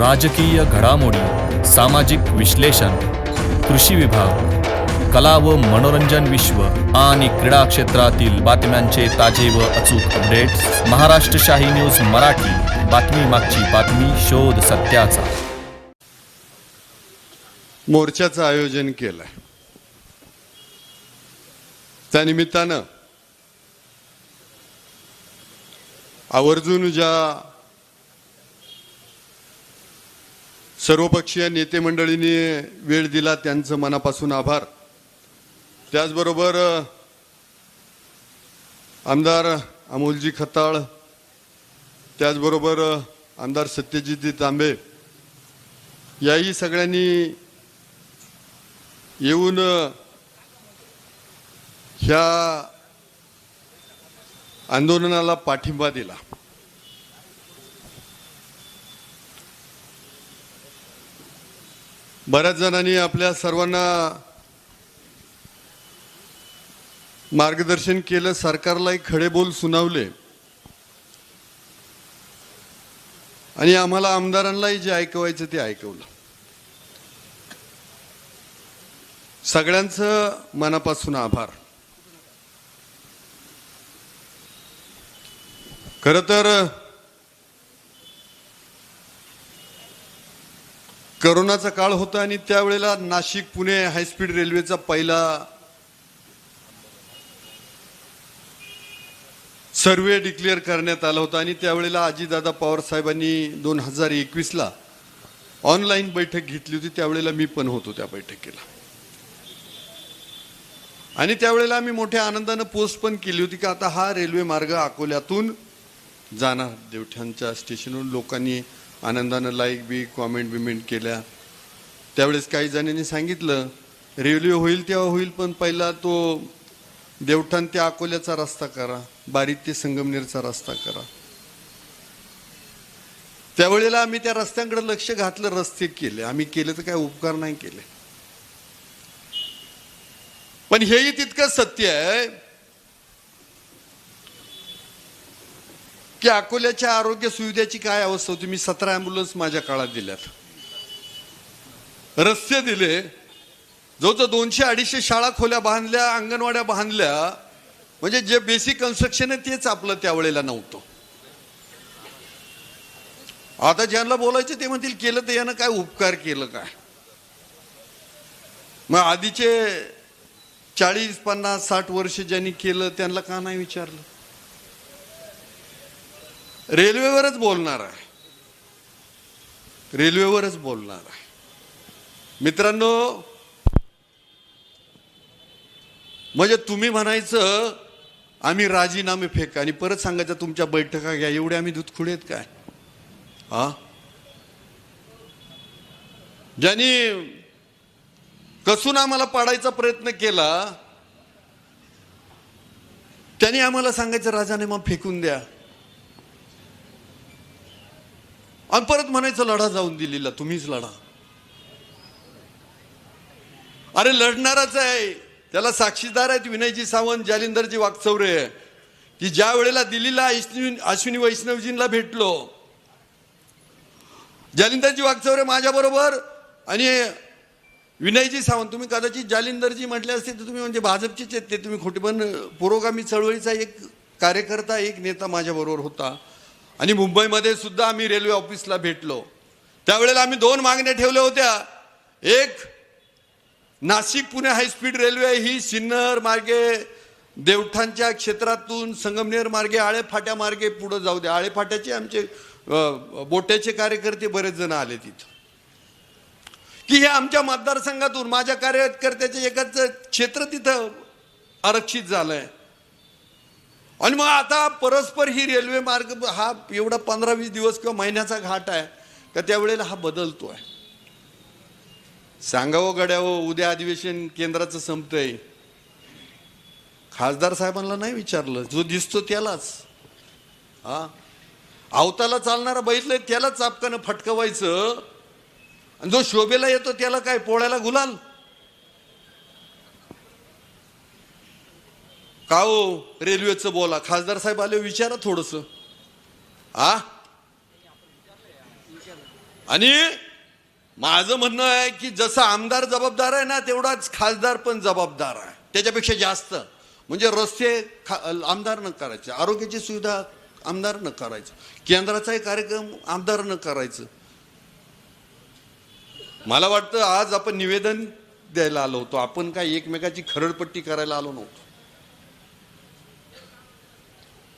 राजकीय घडामोडी, सामाजिक विश्लेषण, कृषी विभाग, कला व मनोरंजन विश्व आणि क्रीडा क्षेत्रातील बातम्यांचे ताजे व अचूक अपडेट्स महाराष्ट्र शाही न्यूज मराठी. बातमी मागची बातमी, शोध सत्याचा. मोर्चाचं आयोजन केलंय. त्या निमित्तानं आवर्जून ज्या सर्वपक्षीय नेते मंडळींनी वेळ दिला त्यांचं मनापासून आभार. त्याचबरोबर आमदार अमोलजी खताळ, त्याचबरोबर आमदार सत्यजित तांबे, याही सगळ्यांनी येऊन ह्या आंदोलनाला पाठिंबा दिला. बऱ्याच जणांनी आपल्या सर्वांना मार्गदर्शन केलं, सरकारलाही खडे बोल सुनावले आणि आम्हाला आमदारांनाही जे ऐकवायचं ते ऐकवलं. सगळ्यांचं मनापासून आभार. खरं तर करोनाचा काळ होता आणि त्यावेळेला नाशिक पुणे हायस्पीड रेल्वेचा पहिला सर्वे डिक्लेअर करण्यात आला होता आणि त्यावेळेला अजितदादा पवार साहेबांनी 2021ला ऑनलाईन बैठक घेतली होती. त्यावेळेला मी पण होतो त्या बैठकीला आणि त्यावेळेला आम्ही मोठ्या आनंदानं पोस्ट पण केली होती की आता हा रेल्वे मार्ग अकोल्यातून जाणार देवठाणच्या स्टेशनवरून. लोकांनी आनंदानं लाईक बी कॉमेंट बिमेंट केल्या. त्यावेळेस काही जणांनी सांगितलं रेल्वे होईल तेव्हा होईल, पण पहिला तो देवठाण ते अकोल्याचा रस्ता करा, बारीत ते संगमनेरचा रस्ता करा. त्यावेळेला आम्ही त्या रस्त्यांकडे लक्ष घातलं, रस्ते केले. आम्ही केले तर काय उपकार नाही केले, पण हेही तितकंच सत्य आहे की अकोल्याच्या आरोग्य सुविधेची काय अवस्था होती. मी 17 ॲम्ब्युलन्स माझ्या काळात दिल्यात, रस्ते दिले, जवळजवळ 200-250 शाळा खोल्या बांधल्या, अंगणवाड्या बांधल्या. म्हणजे जे बेसिक कन्स्ट्रक्शन आहे तेच आपलं त्यावेळेला नव्हतं. आता ज्यांना बोलायचं ते म्हणतील केलं तर यानं काय उपकार केलं काय. मग आधीचे 40, 50, 60 वर्ष ज्यांनी केलं त्यांना का नाही विचारलं. रेल्वेवरच बोलणार आहे, रेल्वेवरच बोलणार आहे. मित्रांनो, म्हणजे तुम्ही म्हणायचं आम्ही राजीनामे फेक आणि परत सांगायचं तुमच्या बैठका घ्या. एवढे आम्ही दूधखुडे आहेत काय? ज्यांनी कसून आम्हाला पाडायचा प्रयत्न केला त्यांनी आम्हाला सांगायचं राजीनामा फेकून द्या आणि परत म्हणायचं लढा जाऊन दिल्लीला, तुम्हीच लढा. अरे लढणारच आहे, त्याला साक्षीदार आहेत विनयजी सावंत, जालिंदरजी वाकचौरे, की ज्या वेळेला दिल्लीला अश्विनी वैष्णवजींना भेटलो, जालिंदरजी वाकचौरे माझ्याबरोबर आणि विनयजी सावंत, तुम्ही कदाचित जालिंदरजी म्हटले असते तर तुम्ही म्हणजे भाजपचेच आहेत ते, तुम्ही खोटे, पण पुरोगामी चळवळीचा एक कार्यकर्ता, एक नेता माझ्याबरोबर होता. आणि मुंबईमध्ये सुद्धा आम्ही रेल्वे ऑफिसला भेटलो. त्यावेळेला आम्ही 2 मागण्या ठेवल्या होत्या. एक, नाशिक पुणे हायस्पीड रेल्वे ही सिन्नर मार्गे देवठाणच्या क्षेत्रातून संगमनेर मार्गे आळेफाट्या मार्गे पुढे जाऊ द्या. आळेफाट्याचे आमचे बोट्याचे कार्यकर्ते बरेच जण आले तिथं, की हे आमच्या मतदारसंघातून माझ्या कार्यकर्त्याचे एकाच क्षेत्र तिथं आरक्षित झालंय आणि मग आता परस्पर ही रेल्वे मार्ग हा एवढा 15-20 दिवस किंवा महिन्याचा घाट आहे का त्यावेळेला हा बदलतोय. सांगावं गड्यावं, उद्या अधिवेशन केंद्राचं संपतंय, खासदार साहेबांना नाही विचारलं, जो दिसतो त्यालाच. अवताला चालणारा बैल त्याला चापकानं फटकवायचं आणि जो शोभेला येतो त्याला काय पोळ्याला गुलाल. का हो रेल्वेचं बोला, खासदार साहेब आले विचारा थोडंसं. आणि माझं म्हणणं आहे की जसं आमदार जबाबदार आहे ना, तेवढाच खासदार पण जबाबदार आहे, त्याच्यापेक्षा जास्त. म्हणजे रस्ते आमदार न करायचे, आरोग्याची सुविधा आमदार न करायचं, केंद्राचाही कार्यक्रम आमदार न करायचं. मला वाटतं आज आपण निवेदन द्यायला आलो होतो, आपण काय एकमेकाची खरडपट्टी करायला आलो नव्हतो.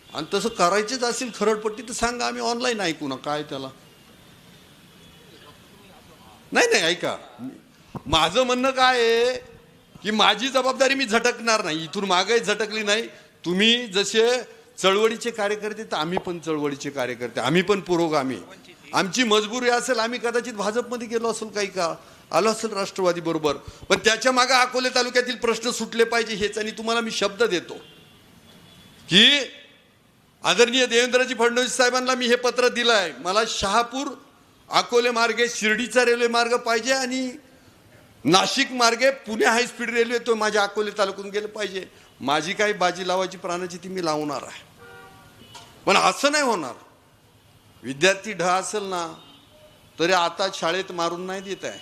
आणि तसं करायचीच असेल खरडपट्टी तर सांगा, आम्ही ऑनलाईन ऐकू ना, काय त्याला. नाही ऐका, माझं म्हणणं काय आहे की माझी जबाबदारी मी झटकणार नाही, इथून मागे झटकली नाही. तुम्ही जसे चळवळीचे कार्यकर्ते तर आम्ही पण चळवळीचे कार्यकर्ते, आम्ही पण पुरोगामी. आमची मजबुरी असेल, आम्ही कदाचित भाजपमध्ये गेलो असेल, काही का आलो असेल राष्ट्रवादी बरोबर, पण त्याच्या मागे अकोले तालुक्यातील प्रश्न सुटले पाहिजे हेच. आणि तुम्हाला मी शब्द देतो की आदरणीय देवेंद्रजी फडणवीस साहेबांना मी हे पत्र दिलं आहे, मला शहापूर अकोले मार्गे शिर्डीचा रेल्वे मार्ग पाहिजे आणि नाशिक मार्गे पुणे हायस्पीड रेल्वे तो माझ्या अकोले तालुक्यातून गेलं पाहिजे. माझी काही बाजी लावायची प्राणाची ती मी लावणार आहे, पण असं नाही होणार. विद्यार्थी ढ असेल ना तरी आता शाळेत मारून नाही देत आहे.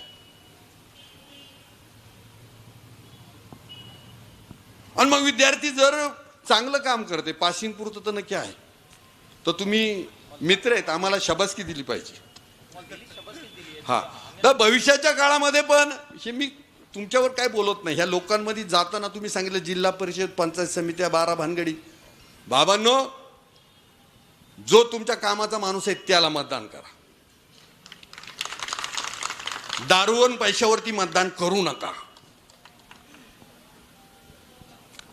आणि मग विद्यार्थी जर चांगलं काम करते, पासिंग पुरतं तर नक्की आहे, तर तुम्ही मित्र आहेत, आम्हाला शाबासकी दिली पाहिजे. हा, तर भविष्याच्या काळामध्ये पण हे मी तुमच्यावर काय बोलत नाही, ह्या लोकांमध्ये जाताना तुम्ही सांगितलं जिल्हा परिषद पंचायत समित्या 12 भानगडी. बाबांनो, जो तुमच्या कामाचा माणूस आहे त्याला मतदान करा, दारूवन पैशावरती मतदान करू नका.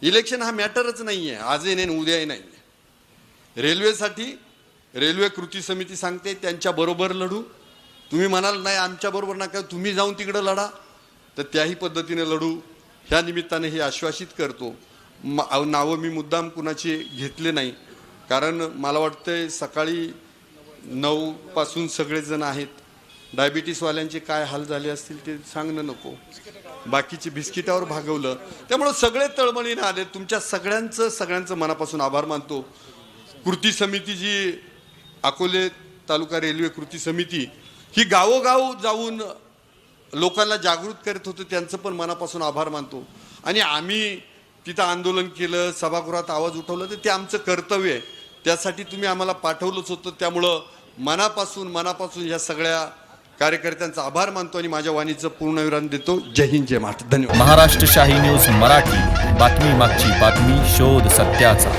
इलेक्शन हा मॅटरच नाहीये, आजही नाही उद्याही नाही. रेल्वेसाठी रेल्वे कृती समिती सांगते त्यांच्या बरोबर लढू. तुम्ही म्हणाल नाही आमच्या बरोबर नका, तुम्ही जाऊन तिकडे लढा, तर त्याही पद्धतीने लढू. ह्या निमित्ताने हे आश्वासित करतो. नावं मी मुद्दाम कुणाचे घेतले नाही, कारण मला वाटतंय सकाळी 9 पासून सगळेजण आहेत. डायबिटीसवाल्यांचे काय हाल झाले असतील ते सांगणं नको, बाकीचे बिस्किटावर भागवलं. त्यामुळं सगळे तळमळीने आले. तुमच्या सगळ्यांचं मनापासून आभार मानतो. कृती समिती जी अकोले तालुका रेल्वे कृती समिती ही गावोगाव जाऊन लोकांना जागृत करत होतं, त्यांचं पण मनापासून आभार मानतो. आणि आम्ही तिथं आंदोलन केलं, सभागृहात आवाज उठवलं, तर ते आमचं कर्तव्य आहे. त्यासाठी तुम्ही आम्हाला पाठवलंच होतं. त्यामुळं मनापासून ह्या सगळ्या कार्यकर्त्यांचा आभार मानतो आणि माझ्या वाणीचं पूर्णविराम देतो. जय हिंद, जय महाराष्ट्र, धन्यवाद. महाराष्ट्र शाही न्यूज मराठी, बातमी मागची बातमी, शोध सत्याचा.